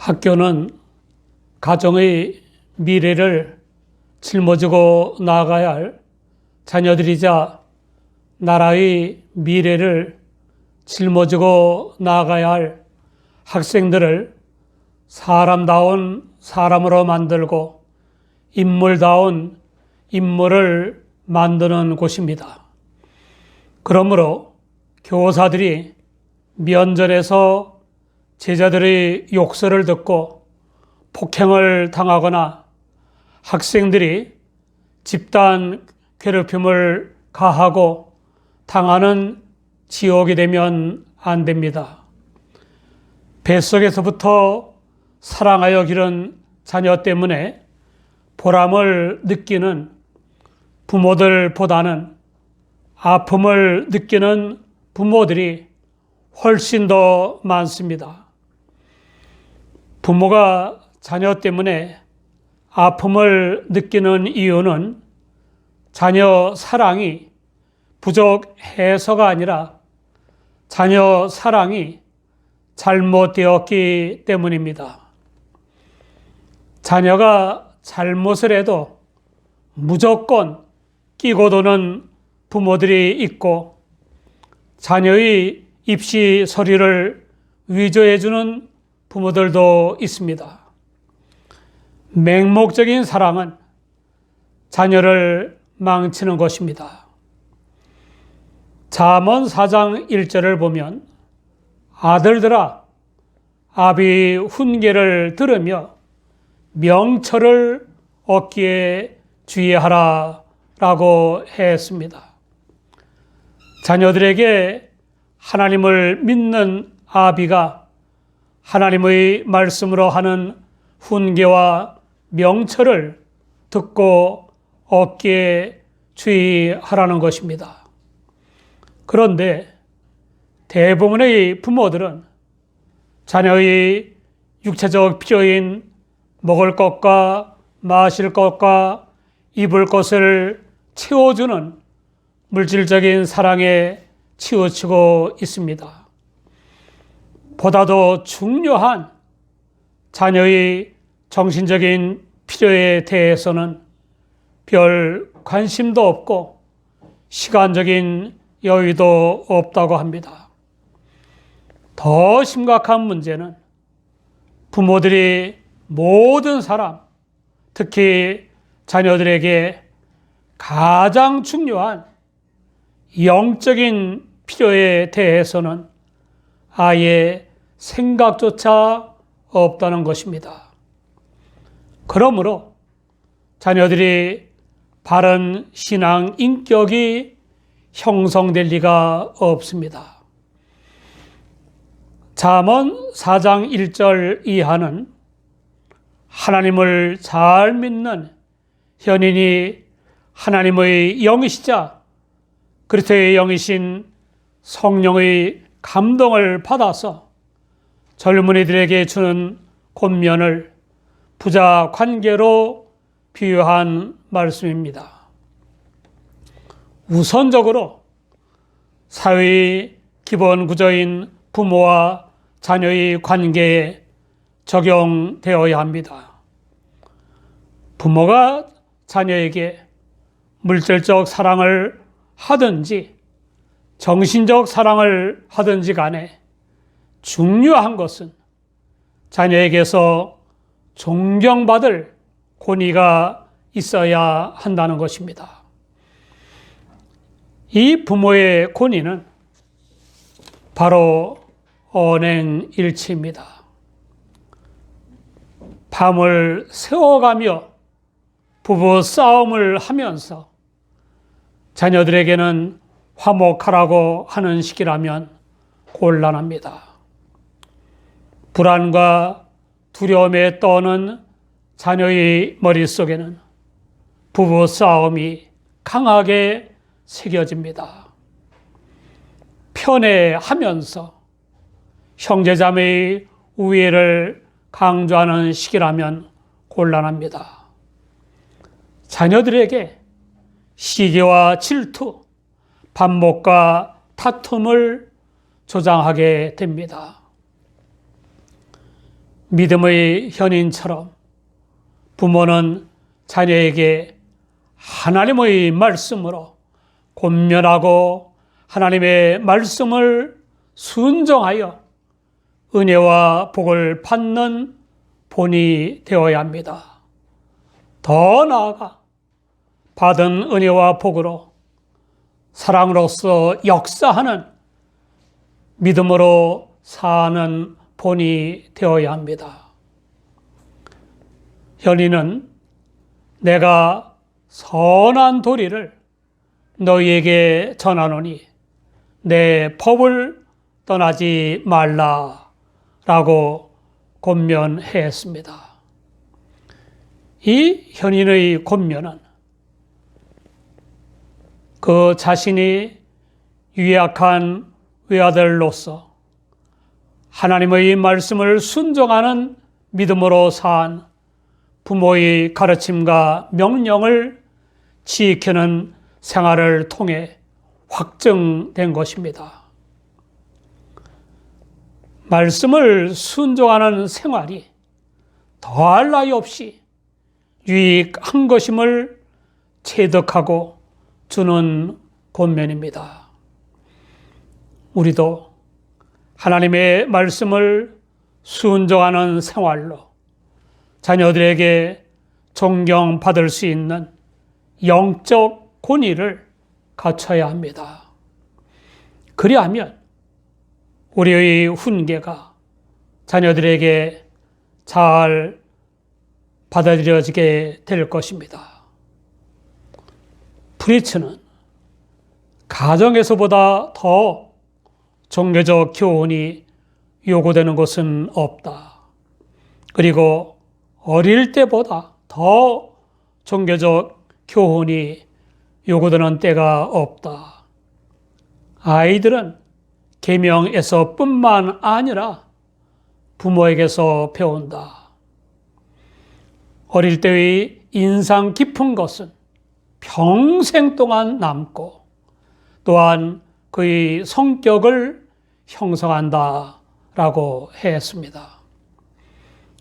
학교는 가정의 미래를 짊어지고 나아가야 할 자녀들이자 나라의 미래를 짊어지고 나아가야 할 학생들을 사람다운 사람으로 만들고 인물다운 인물을 만드는 곳입니다. 그러므로 교사들이 면전에서 제자들의 욕설을 듣고 폭행을 당하거나 학생들이 집단 괴롭힘을 가하고 당하는 지옥이 되면 안 됩니다. 뱃속에서부터 사랑하여 기른 자녀 때문에 보람을 느끼는 부모들보다는 아픔을 느끼는 부모들이 훨씬 더 많습니다. 부모가 자녀 때문에 아픔을 느끼는 이유는 자녀 사랑이 부족해서가 아니라 자녀 사랑이 잘못되었기 때문입니다. 자녀가 잘못을 해도 무조건 끼고 도는 부모들이 있고 자녀의 입시 서류를 위조해주는 부모들도 있습니다. 맹목적인 사랑은 자녀를 망치는 것입니다. 잠언 4장 1절을 보면 아들들아 아비 훈계를 들으며 명철을 얻기에 주의하라 라고 했습니다. 자녀들에게 하나님을 믿는 아비가 하나님의 말씀으로 하는 훈계와 명철을 듣고 얻기에 주의하라는 것입니다. 그런데 대부분의 부모들은 자녀의 육체적 필요인 먹을 것과 마실 것과 입을 것을 채워주는 물질적인 사랑에 치우치고 있습니다. 보다도 중요한 자녀의 정신적인 필요에 대해서는 별 관심도 없고 시간적인 여유도 없다고 합니다. 더 심각한 문제는 부모들이 모든 사람, 특히 자녀들에게 가장 중요한 영적인 필요에 대해서는 아예 생각조차 없다는 것입니다. 그러므로 자녀들이 바른 신앙 인격이 형성될 리가 없습니다. 잠언 4장 1절 이하는 하나님을 잘 믿는 현인이 하나님의 영이시자 그리스도의 영이신 성령의 감동을 받아서 젊은이들에게 주는 권면을 부자 관계로 비유한 말씀입니다. 우선적으로 사회의 기본 구조인 부모와 자녀의 관계에 적용되어야 합니다. 부모가 자녀에게 물질적 사랑을 하든지 정신적 사랑을 하든지 간에 중요한 것은 자녀에게서 존경받을 권위가 있어야 한다는 것입니다. 이 부모의 권위는 바로 언행일치입니다. 밤을 새워가며 부부 싸움을 하면서 자녀들에게는 화목하라고 하는 시기라면 곤란합니다. 불안과 두려움에 떠는 자녀의 머릿속에는 부부 싸움이 강하게 새겨집니다. 편애하면서 형제자매의 우애를 강조하는 시기라면 곤란합니다. 자녀들에게 시기와 질투, 반목과 다툼을 조장하게 됩니다. 믿음의 현인처럼 부모는 자녀에게 하나님의 말씀으로 권면하고 하나님의 말씀을 순종하여 은혜와 복을 받는 본이 되어야 합니다. 더 나아가 받은 은혜와 복으로 사랑으로서 역사하는 믿음으로 사는 본이 되어야 합니다. 현이는 내가 선한 도리를 너희에게 전하노니 내 법을 떠나지 말라라고 권면했습니다. 이 현인의 권면은 그 자신이 유약한 외아들로서 하나님의 말씀을 순종하는 믿음으로 산 부모의 가르침과 명령을 지키는 생활을 통해 확증된 것입니다. 말씀을 순종하는 생활이 더할 나위 없이 유익한 것임을 체득하고 주는 권면입니다. 우리도 하나님의 말씀을 순종하는 생활로 자녀들에게 존경받을 수 있는 영적 권위를 갖춰야 합니다. 그리하면 우리의 훈계가 자녀들에게 잘 받아들여지게 될 것입니다. 프리츠는 가정에서보다 더 종교적 교훈이 요구되는 것은 없다. 그리고 어릴 때보다 더 종교적 교훈이 요구되는 때가 없다. 아이들은 계명에서뿐만 아니라 부모에게서 배운다. 어릴 때의 인상 깊은 것은 평생 동안 남고 또한 그의 성격을 형성한다라고 했습니다.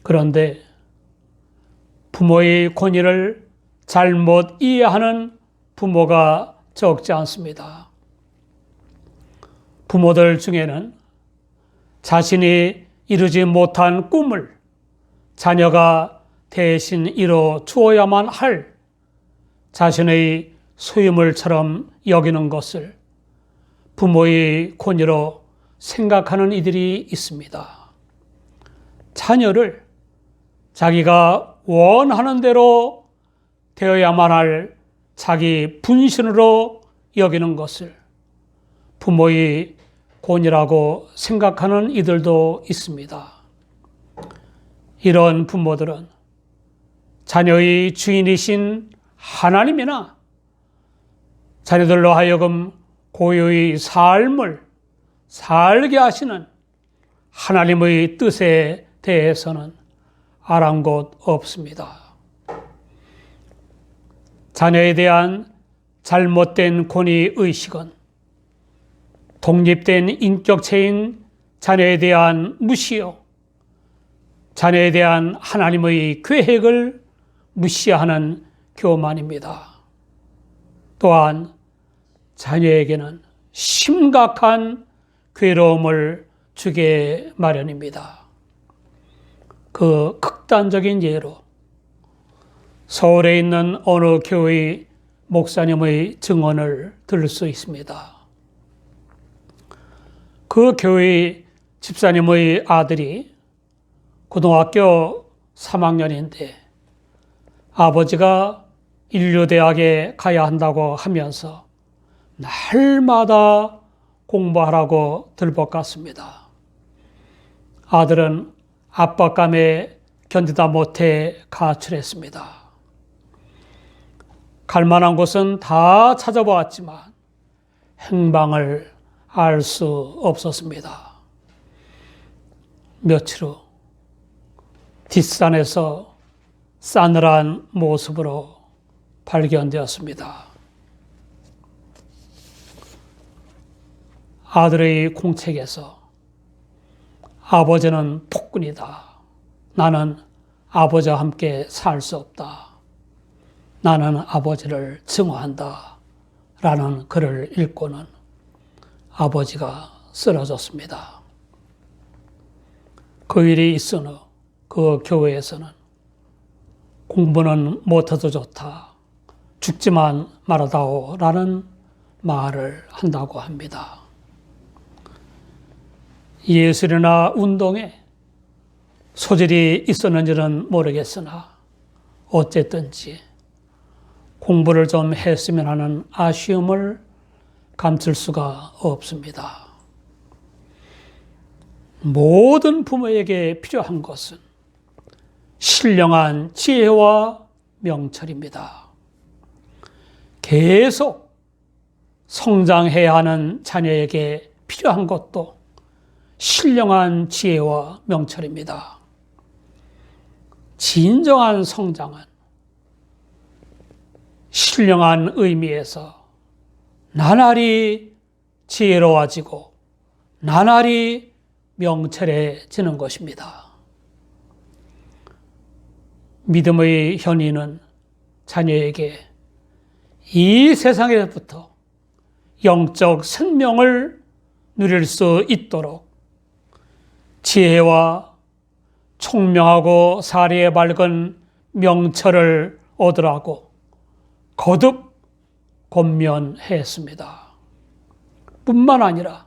그런데 부모의 권위를 잘못 이해하는 부모가 적지 않습니다. 부모들 중에는 자신이 이루지 못한 꿈을 자녀가 대신 이뤄 주어야만 할 자신의 소유물처럼 여기는 것을 부모의 권위로 생각하는 이들이 있습니다. 자녀를 자기가 원하는 대로 되어야만 할 자기 분신으로 여기는 것을 부모의 권위라고 생각하는 이들도 있습니다. 이런 부모들은 자녀의 주인이신 하나님이나 자녀들로 하여금 고유의 삶을 살게 하시는 하나님의 뜻에 대해서는 아랑곳 없습니다. 자녀에 대한 잘못된 권위의식은 독립된 인격체인 자녀에 대한 무시요, 자녀에 대한 하나님의 계획을 무시하는 교만입니다. 또한 자녀에게는 심각한 괴로움을 주게 마련입니다. 그 극단적인 예로 서울에 있는 어느 교회 목사님의 증언을 들을 수 있습니다. 그 교회 집사님의 아들이 고등학교 3학년인데 아버지가 인류대학에 가야 한다고 하면서 날마다 공부하라고 들볶았습니다. 아들은 압박감에 견디다 못해 가출했습니다. 갈 만한 곳은 다 찾아보았지만 행방을 알 수 없었습니다. 며칠 후 뒷산에서 싸늘한 모습으로 발견되었습니다. 아들의 공책에서 아버지는 폭군이다. 나는 아버지와 함께 살 수 없다. 나는 아버지를 증오한다. 라는 글을 읽고는 아버지가 쓰러졌습니다. 그 일이 있은 후 그 교회에서는 공부는 못해도 좋다. 죽지만 말아다오. 라는 말을 한다고 합니다. 예술이나 운동에 소질이 있었는지는 모르겠으나 어쨌든지 공부를 좀 했으면 하는 아쉬움을 감출 수가 없습니다. 모든 부모에게 필요한 것은 신령한 지혜와 명철입니다. 계속 성장해야 하는 자녀에게 필요한 것도 신령한 지혜와 명철입니다. 진정한 성장은 신령한 의미에서 나날이 지혜로워지고 나날이 명철해지는 것입니다. 믿음의 현인은 자녀에게 이 세상에부터 영적 생명을 누릴 수 있도록 지혜와 총명하고 사리에 밝은 명철을 얻으라고 거듭 권면했습니다. 뿐만 아니라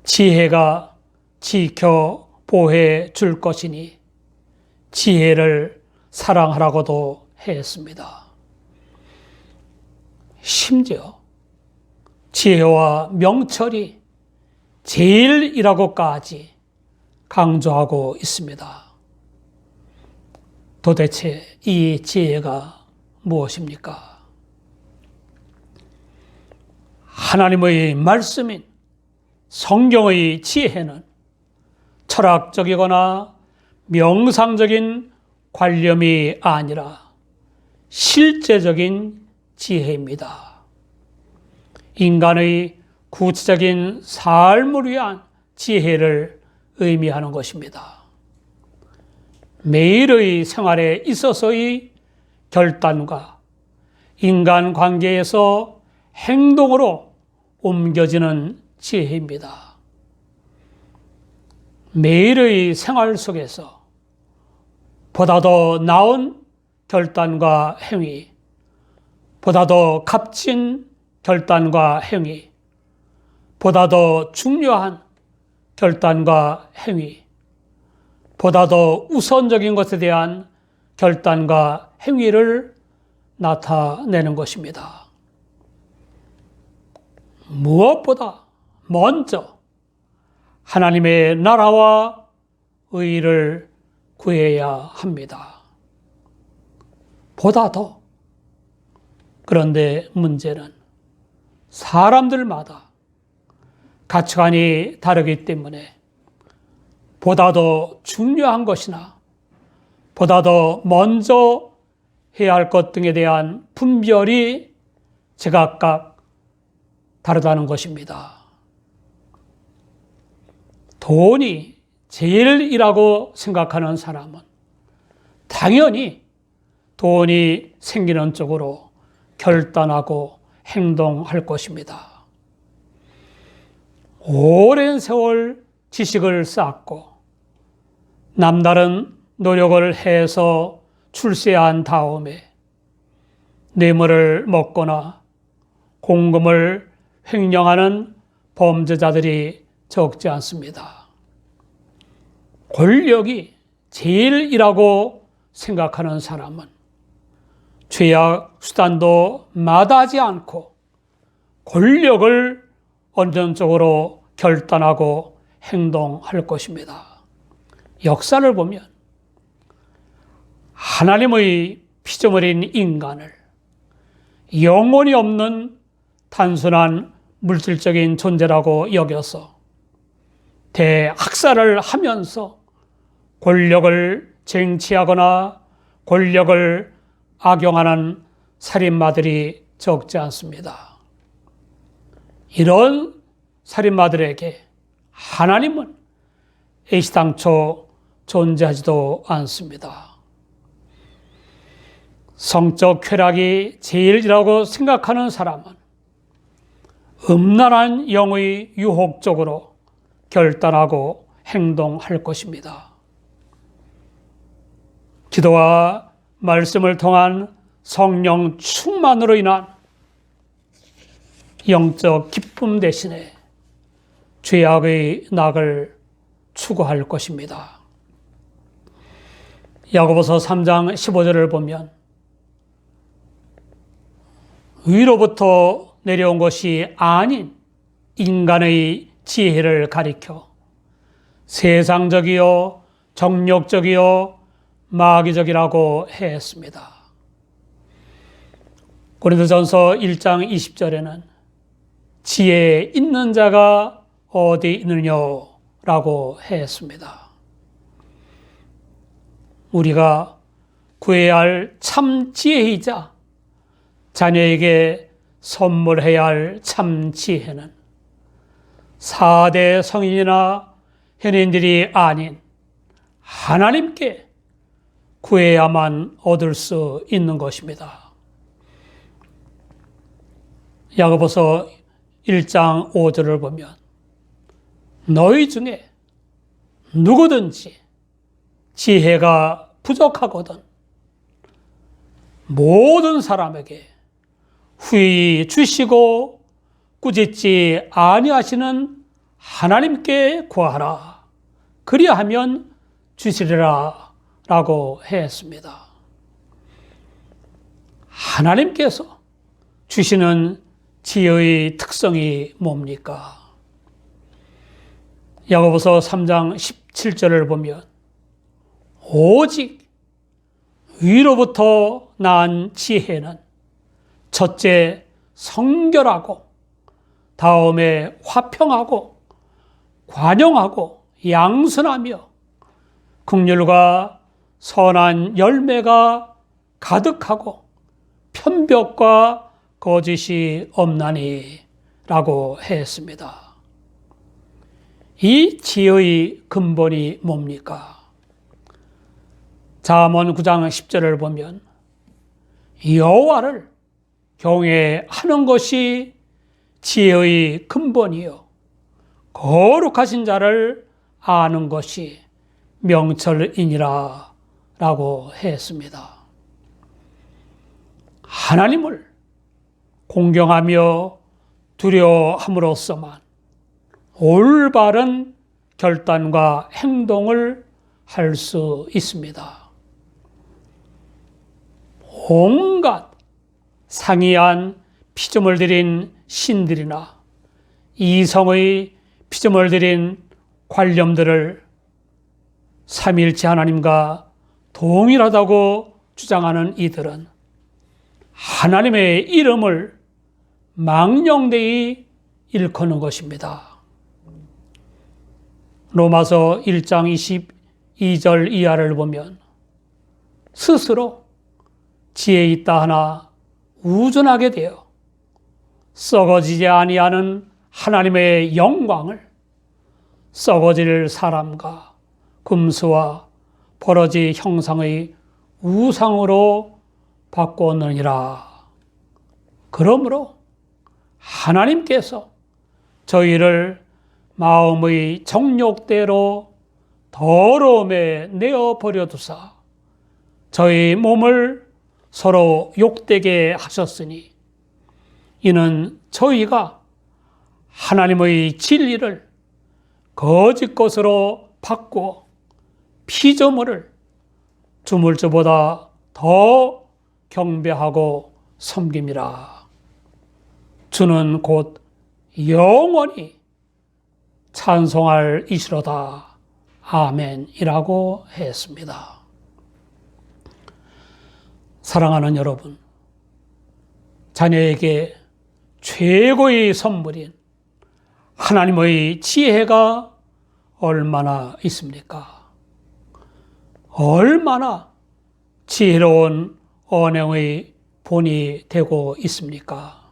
지혜가 지켜 보호해 줄 것이니 지혜를 사랑하라고도 했습니다. 심지어 지혜와 명철이 제일이라고까지 강조하고 있습니다. 도대체 이 지혜가 무엇입니까? 하나님의 말씀인 성경의 지혜는 철학적이거나 명상적인 관념이 아니라 실제적인 지혜입니다. 인간의 구체적인 삶을 위한 지혜를 의미하는 것입니다. 매일의 생활에 있어서의 결단과 인간관계에서 행동으로 옮겨지는 지혜입니다. 매일의 생활 속에서 보다 더 나은 결단과 행위, 보다 더 값진 결단과 행위, 보다 더 중요한 결단과 행위, 보다 더 우선적인 것에 대한 결단과 행위를 나타내는 것입니다. 무엇보다 먼저 하나님의 나라와 의를 구해야 합니다. 보다 더. 그런데 문제는 사람들마다 가치관이 다르기 때문에 보다 더 중요한 것이나 보다 더 먼저 해야 할 것 등에 대한 분별이 제각각 다르다는 것입니다. 돈이 제일이라고 생각하는 사람은 당연히 돈이 생기는 쪽으로 결단하고 행동할 것입니다. 오랜 세월 지식을 쌓고 남다른 노력을 해서 출세한 다음에 뇌물을 먹거나 공금을 횡령하는 범죄자들이 적지 않습니다. 권력이 제일이라고 생각하는 사람은 죄악 수단도 마다하지 않고 권력을 원전적으로 결단하고 행동할 것입니다. 역사를 보면 하나님의 피조물인 인간을 영혼이 없는 단순한 물질적인 존재라고 여겨서 대학살을 하면서 권력을 쟁취하거나 권력을 악용하는 살인마들이 적지 않습니다. 이런 살인마들에게 하나님은 애시당초 존재하지도 않습니다. 성적 쾌락이 제일이라고 생각하는 사람은 음란한 영의 유혹 쪽으로 결단하고 행동할 것입니다. 기도와 말씀을 통한 성령 충만으로 인한 영적 기쁨 대신에 죄악의 낙을 추구할 것입니다. 야고보서 3장 15절을 보면 위로부터 내려온 것이 아닌 인간의 지혜를 가리켜 세상적이요 정욕적이요 마귀적이라고 했습니다. 고린도전서 1장 20절에는 지혜 있는 자가 어디 있느냐라고 했습니다. 우리가 구해야 할 참 지혜이자 자녀에게 선물해야 할 참 지혜는 4대 성인이나 현인들이 아닌 하나님께 구해야만 얻을 수 있는 것입니다. 야고보서 1장 5절을 보면 너희 중에 누구든지 지혜가 부족하거든 모든 사람에게 후히 주시고 꾸짖지 아니하시는 하나님께 구하라. 그리하면 주시리라 라고 했습니다. 하나님께서 주시는 지혜의 특성이 뭡니까? 야고보서 3장 17절을 보면 오직 위로부터 난 지혜는 첫째 성결하고 다음에 화평하고 관용하고 양선하며 긍휼과 선한 열매가 가득하고 편벽과 거짓이 없나니 라고 했습니다. 이 지혜의 근본이 뭡니까? 잠언 9장 10절을 보면 여호와를 경외하는 것이 지혜의 근본이요 거룩하신 자를 아는 것이 명철이니라 라고 했습니다. 하나님을 공경하며 두려워함으로써만 올바른 결단과 행동을 할 수 있습니다. 온갖 상이한 피조물 들인 신들이나 이성의 피조물 들인 관념들을 삼위일체 하나님과 동일하다고 주장하는 이들은 하나님의 이름을 망령되이 일컫는 것입니다. 로마서 1장 22절 이하를 보면 스스로 지혜 있다 하나 우둔하게 되어 썩어지지 아니하는 하나님의 영광을 썩어질 사람과 금수와 버러지 형상의 우상으로 바꾸었느니라. 그러므로 하나님께서 저희를 마음의 정욕대로 더러움에 내어버려 두사 저희 몸을 서로 욕되게 하셨으니 이는 저희가 하나님의 진리를 거짓 것으로 바꾸어 피조물을 주물주보다 더 경배하고 섬김이라. 주는 곧 영원히 찬송할 이시로다. 아멘이라고 했습니다. 사랑하는 여러분, 자녀에게 최고의 선물인 하나님의 지혜가 얼마나 있습니까? 얼마나 지혜로운 언행의 본이 되고 있습니까?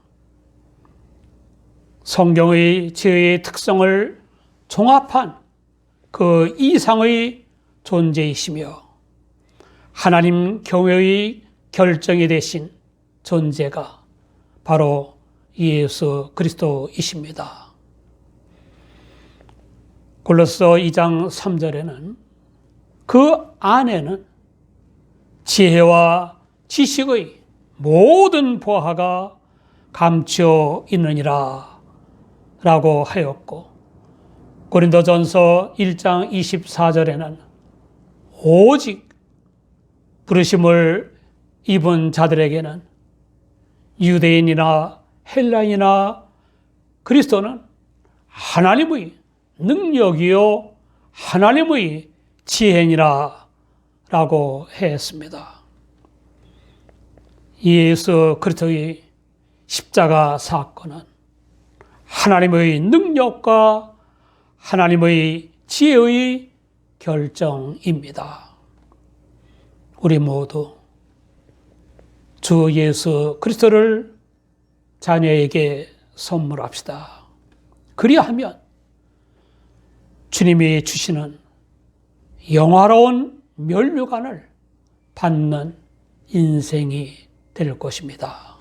성경의 지혜의 특성을 종합한 그 이상의 존재이시며 하나님 경외의 결정이 되신 존재가 바로 예수 그리스도이십니다. 골로새 2장 3절에는 그 안에는 지혜와 지식의 모든 보화가 감추어 있느니라 라고 하였고, 고린도전서 1장 24절에는 오직 부르심을 입은 자들에게는 유대인이나 헬라인이나 그리스도는 하나님의 능력이요 하나님의 지혜니라 라고 했습니다. 예수 그리스도의 십자가 사건은 하나님의 능력과 하나님의 지혜의 결정입니다. 우리 모두 주 예수 그리스도를 자녀에게 선물합시다. 그리하면 주님이 주시는 영화로운 면류관을 받는 인생이 될 것입니다.